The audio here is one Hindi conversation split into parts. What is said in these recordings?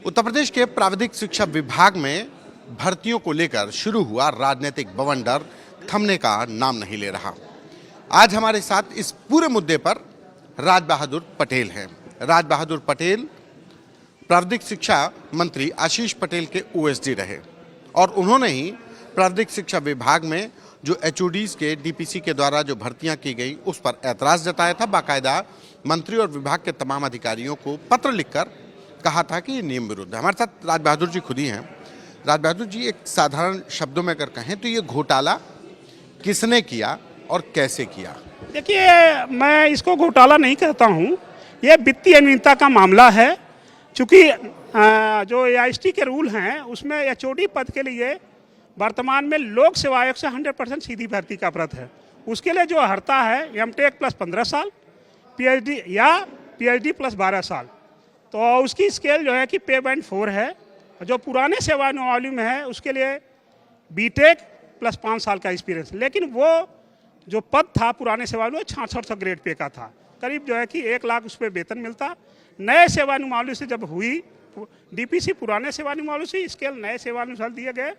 उत्तर प्रदेश के प्राविधिक शिक्षा विभाग में भर्तियों को लेकर शुरू हुआ राजनीतिक बवंडर थमने का नाम नहीं ले रहा। आज हमारे साथ इस पूरे मुद्दे पर राज बहादुर पटेल हैं। राज बहादुर पटेल प्राविधिक शिक्षा मंत्री आशीष पटेल के ओएसडी रहे और उन्होंने ही प्राविधिक शिक्षा विभाग में जो एचओडीज के डीपीसी के द्वारा जो भर्तियां की गई उस पर ऐतराज जताया था। बाकायदा मंत्री और विभाग के तमाम अधिकारियों को पत्र लिखकर कहा था कि ये नियम विरुद्ध है। हमारे साथ राज बहादुर जी खुद ही हैं। राज बहादुर जी, एक साधारण शब्दों में अगर कहें तो ये घोटाला किसने किया और कैसे किया? देखिए, मैं इसको घोटाला नहीं कहता हूँ, ये वित्तीय अनियमितता का मामला है। चूँकि जो एआईएसटी के रूल हैं उसमें एचओडी पद के लिए वर्तमान में लोक सेवा आयोग से 100% सीधी भर्ती का व्रत है। उसके लिए जो हरता है एमटेक प्लस 15 साल, पीएचडी या पीएचडी प्लस 12 साल, तो उसकी स्केल जो है कि पे बैंड 4 है। जो पुराने सेवानिवृत्ति में है उसके लिए बीटेक प्लस 5 साल का एक्सपीरियंस। लेकिन वो जो पद था पुराने सेवानिवृत्ति 6600 ग्रेड पे का था, करीब जो है कि 1 लाख उस पर वेतन मिलता। नए सेवानिवृत्ति से जब हुई डीपीसी पुराने सेवानिवृत्ति से स्केल नए सेवानिवृत्ति दिए गए,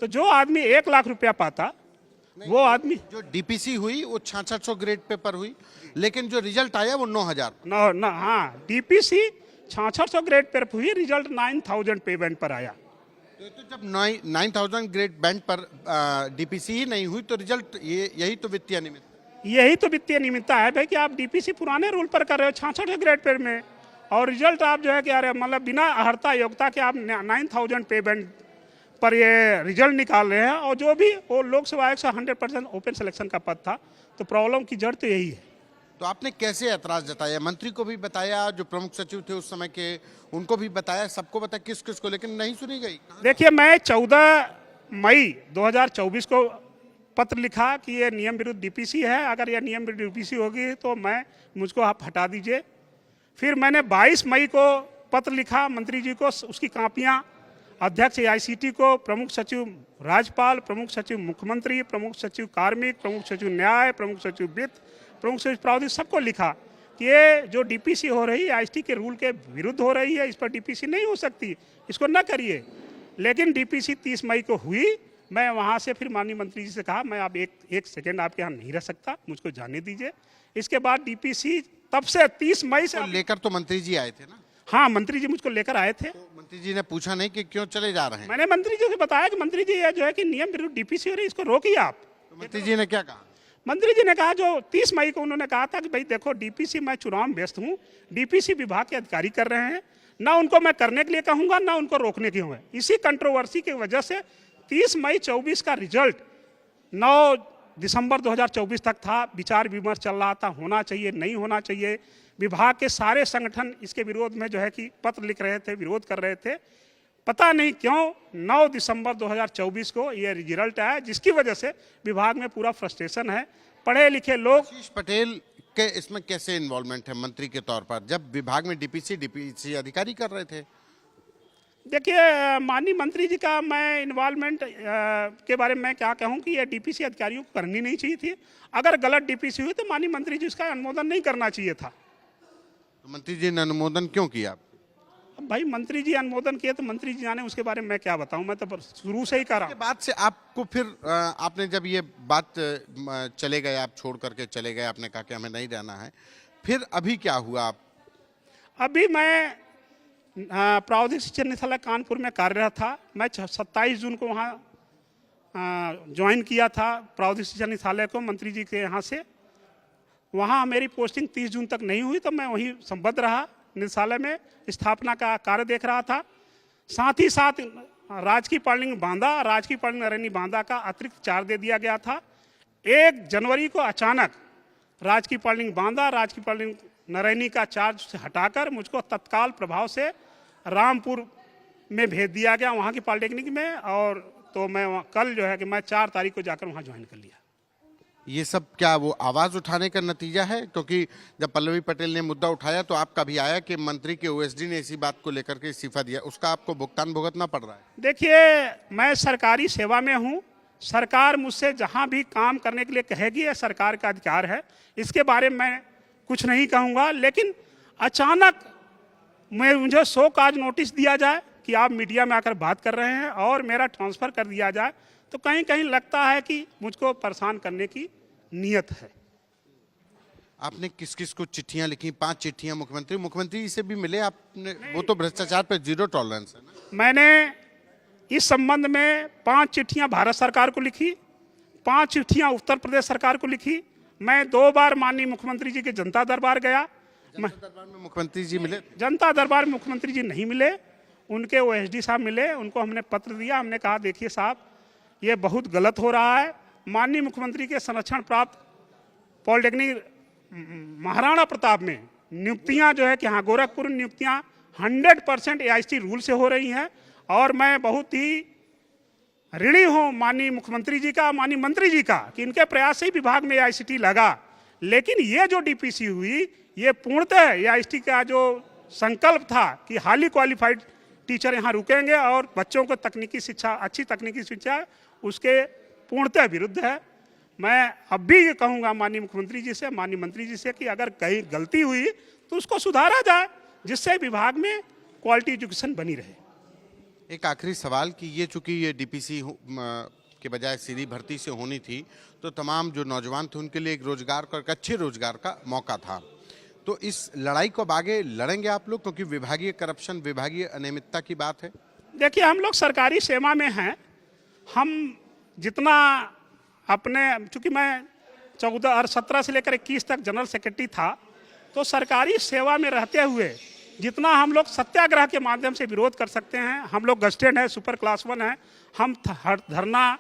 तो जो आदमी 1 लाख रुपया पाता वो आदमी जो डीपीसी हुई वो 6600 ग्रेड पे पर हुई, लेकिन जो रिजल्ट आया वो 9000। हाँ, डीपीसी 6600 ग्रेड पर हुई, रिजल्ट 9000 पे बैंड पर आया। तो जब 9000 ग्रेड बैंड पर डीपीसी ही नहीं हुई तो रिजल्ट यही तो वित्तीय अनियमितता है भाई कि आप डीपीसी पुराने रूल पर कर रहे हो 66 ग्रेड पर में, और रिजल्ट आप जो है कि अरे मतलब बिना अर्हता योग्यता के आप 9000 पे बैंड पर ये रिजल्ट निकाल रहे हैं। और जो भी वो लोक सेवा आयोग से 100% ओपन सिलेक्शन का पद था, तो प्रॉब्लम की जड़ तो यही है। तो आपने कैसे ऐतराज जताया? मंत्री को भी बताया, जो प्रमुख सचिव थे उस समय के उनको भी बताया, सबको बताया, किस को, लेकिन नहीं सुनी गई। देखिए, मैं 14 मई 2024 को पत्र लिखा कि ये नियम विरुद्ध डीपीसी है, अगर यह नियम विरुद्ध डीपीसी होगी तो मुझको आप हटा दीजिए। फिर मैंने 22 मई को पत्र लिखा मंत्री जी को, उसकी कापियाँ अध्यक्ष एआईसीटी को, प्रमुख सचिव राज्यपाल, प्रमुख सचिव मुख्यमंत्री, प्रमुख सचिव कार्मिक, प्रमुख सचिव न्याय, प्रमुख सचिव वित्त, प्रमुख सचिव प्रावधान, सबको लिखा कि ये जो डीपीसी हो रही है एआईएसटी के रूल के विरुद्ध हो रही है, इस पर डीपीसी नहीं हो सकती, इसको न करिए। लेकिन डीपीसी 30 मई को हुई। मैं वहाँ से फिर माननीय मंत्री जी से कहा मैं अब एक सेकेंड आपके यहाँ नहीं रह सकता, मुझको जाने दीजिए। इसके बाद डीपीसी तब से 30 मई से लेकर तो मंत्री जी आए थे ना? हाँ, मंत्री जी मुझको लेकर आए थे। तो मंत्री जी ने पूछा नहीं कि क्यों चले जा रहे हैं? मैंने मंत्री जी को बताया कि मंत्री जी ये जो है कि नियम विरुद्ध डीपीसी हो रही है, इसको रोकिए आप। तो मंत्री जी ने क्या कहा? मंत्री जी ने कहा, जो 30 मई को उन्होंने कहा था कि भाई देखो डीपीसी मैं चुनाव में व्यस्त हूँ, डीपीसी विभाग के अधिकारी कर रहे हैं, ना उनको मैं करने के लिए कहूँगा ना उनको रोकने के हुए। इसी कंट्रोवर्सी की वजह से 30 मई 24 का रिजल्ट 9 दिसंबर 2024 तक था। विचार विमर्श चल रहा था, होना चाहिए नहीं होना चाहिए। विभाग के सारे संगठन इसके विरोध में जो है कि पत्र लिख रहे थे, विरोध कर रहे थे। पता नहीं क्यों 9 दिसंबर 2024 को ये रिजल्ट आया, जिसकी वजह से विभाग में पूरा फ्रस्ट्रेशन है। पढ़े लिखे लोग। आशीष पटेल के इसमें कैसे इन्वॉल्वमेंट है मंत्री के तौर पर, जब विभाग में डीपीसी अधिकारी कर रहे थे? देखिए, माननीय मंत्री जी का मैं इन्वॉल्वमेंट के बारे में मैं क्या कहूँ कि ये डीपीसी अधिकारियों को करनी नहीं चाहिए थी। अगर गलत डीपीसी हुई तो माननीय मंत्री जी इसका अनुमोदन नहीं करना चाहिए था। तो मंत्री जी ने अनुमोदन क्यों किया? अब भाई मंत्री जी अनुमोदन किए तो मंत्री जी जाने, उसके बारे में मैं क्या बताऊं। मैं तो शुरू से ही कर रहा हूं। बात से आपको फिर आपने जब ये बात चले गए, आप छोड़ करके चले गए, आपने कहा कि हमें नहीं रहना है, फिर अभी क्या हुआ? आप अभी मैं प्राविधिक शिक्षा निदेशालय कानपुर में कार्यरत था। मैं 27 जून को वहाँ ज्वाइन किया था प्राविधिक शिक्षा निदेशालय को मंत्री जी के यहाँ से। वहाँ मेरी पोस्टिंग 30 जून तक नहीं हुई, तो मैं वहीं संबद्ध रहा, निदेशालय में स्थापना का कार्य देख रहा था। साथ ही साथ राजकीय पार्लिंग बांदा, राजकीय पार्लिंग नरैनी बांदा का अतिरिक्त चार्ज दे दिया गया था। 1 जनवरी को अचानक राजकीय पार्लिंग बांदा, राजकीय पार्लिंग नरैनी का चार्ज से हटाकर मुझको तत्काल प्रभाव से रामपुर में भेज दिया गया, वहाँ की पॉलिटेक्निक में। और तो मैं कल जो है कि मैं 4 तारीख को जाकर वहाँ ज्वाइन कर लिया। ये सब क्या वो आवाज उठाने का नतीजा है? क्योंकि जब पल्लवी पटेल ने मुद्दा उठाया तो आपका भी आया कि मंत्री के ओएसडी ने इसी बात को लेकर के इस्तीफा दिया, उसका आपको भुगतान भुगतना पड़ रहा है। देखिए, मैं सरकारी सेवा में हूँ, सरकार मुझसे जहाँ भी काम करने के लिए कहेगी यह सरकार का अधिकार है, इसके बारे में मैं कुछ नहीं कहूँगा। लेकिन अचानक मुझे 100 काज नोटिस दिया जाए, कि आप मीडिया में आकर बात कर रहे हैं और मेरा ट्रांसफ़र कर दिया जाए, तो कहीं कहीं लगता है कि मुझको परेशान करने की नीयत है। आपने किस किस को चिट्ठियां लिखी? 5 चिट्ठियां मुख्यमंत्री जी से भी मिले आपने? वो तो भ्रष्टाचार पर जीरो टॉलरेंस है ना। मैंने इस संबंध में 5 चिट्ठियां भारत सरकार को लिखी, 5 चिट्ठियां उत्तर प्रदेश सरकार को लिखी। मैं 2 बार माननीय मुख्यमंत्री जी के जनता दरबार गया। जनता दरबार में मुख्यमंत्री जी मिले? जनता दरबार में मुख्यमंत्री जी नहीं मिले, उनके ओएसडी साहब मिले। उनको हमने पत्र दिया, हमने कहा देखिए साहब, ये बहुत गलत हो रहा है। माननीय मुख्यमंत्री के संरक्षण प्राप्त पॉलिटेक्निक महाराणा प्रताप में नियुक्तियां जो है कि हाँ, गोरखपुर नियुक्तियां 100% AICTE रूल से हो रही हैं और मैं बहुत ही ऋणी हूं माननीय मुख्यमंत्री जी का, माननीय मंत्री जी का, कि इनके प्रयास से ही विभाग में AICTE लगा। लेकिन ये जो DPC हुई, ये पूर्णतः AICTE का जो संकल्प था कि हाईली क्वालिफाइड टीचर यहाँ रुकेंगे और बच्चों को तकनीकी शिक्षा, अच्छी तकनीकी शिक्षा, उसके पूर्णतः विरुद्ध है। मैं अब भी ये कहूँगा माननीय मुख्यमंत्री जी से, माननीय मंत्री जी से कि अगर कहीं गलती हुई तो उसको सुधारा जाए, जिससे विभाग में क्वालिटी एजुकेशन बनी रहे। एक आखिरी सवाल कि ये चूंकि ये DPC के बजाय सीधी भर्ती से होनी थी, तो तमाम जो नौजवान थे उनके लिए एक रोजगार का, एक अच्छे रोजगार का मौका था। तो इस लड़ाई को अब आगे लड़ेंगे आप लोग, क्योंकि विभागीय करप्शन, विभागीय अनियमितता की बात है? देखिए, हम लोग सरकारी सेवा में हैं। हम जितना अपने, चूँकि मैं 14 और 17 से लेकर 21 तक जनरल सेक्रेटरी था, तो सरकारी सेवा में रहते हुए जितना हम लोग सत्याग्रह के माध्यम से विरोध कर सकते हैं, हम लोग गस्टेड है, सुपर क्लास 1 है, हम धरना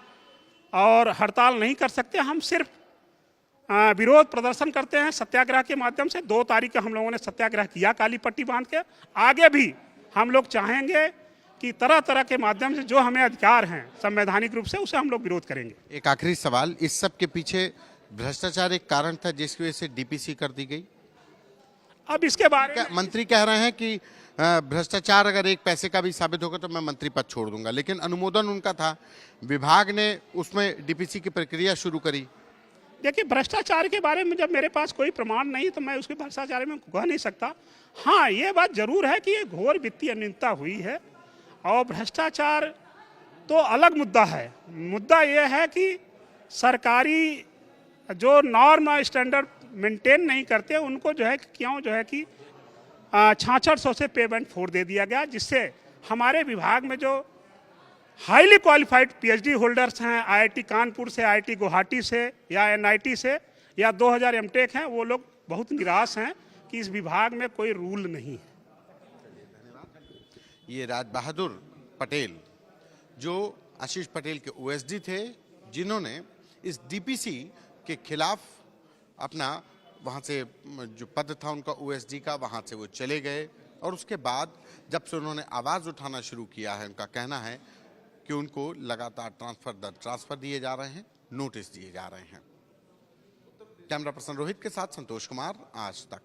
और हड़ताल नहीं कर सकते। हम सिर्फ विरोध प्रदर्शन करते हैं सत्याग्रह के माध्यम से। 2 तारीख को हम लोगों ने सत्याग्रह किया काली पट्टी बांध के। आगे भी हम लोग चाहेंगे कि तरह तरह के माध्यम से जो हमें अधिकार हैं संवैधानिक रूप से, उसे हम लोग विरोध करेंगे। एक आखिरी सवाल, इस सब के पीछे भ्रष्टाचार एक कारण था जिसकी वजह से DPC कर दी गई? अब इसके बारे में मंत्री कह रहे हैं कि भ्रष्टाचार अगर एक पैसे का भी साबित होगा तो मैं मंत्री पद छोड़ दूंगा, लेकिन अनुमोदन उनका था, विभाग ने उसमें DPC की प्रक्रिया शुरू करी। देखिए, भ्रष्टाचार के बारे में जब मेरे पास कोई प्रमाण नहीं तो मैं उसके भ्रष्टाचार में कह नहीं सकता। हाँ, ये बात जरूर है कि ये घोर वित्तीय अनियमितता हुई है और भ्रष्टाचार तो अलग मुद्दा है। मुद्दा ये है कि सरकारी जो नॉर्म स्टैंडर्ड मेंटेन नहीं करते उनको जो है क्यों जो है कि 6600 से पेमेंट फोड़ दे दिया गया, जिससे हमारे विभाग में जो हाईली क्वालिफाइड PhD होल्डर्स हैं IIT कानपुर से, IIT गुवाहाटी से या NIT से या 2000 MTech हैं, वो लोग बहुत निराश हैं कि इस विभाग में कोई रूल नहीं है। ये राज बहादुर पटेल जो आशीष पटेल के OSD थे, जिन्होंने इस DPC के खिलाफ अपना वहाँ से जो पद था उनका OSD का, वहाँ से वो चले गए और उसके बाद जब से उन्होंने आवाज़ उठाना शुरू किया है, उनका कहना है कि उनको लगातार ट्रांसफर दिए जा रहे हैं, नोटिस दिए जा रहे हैं। कैमरा पर्सन रोहित के साथ संतोष कुमार, आज तक।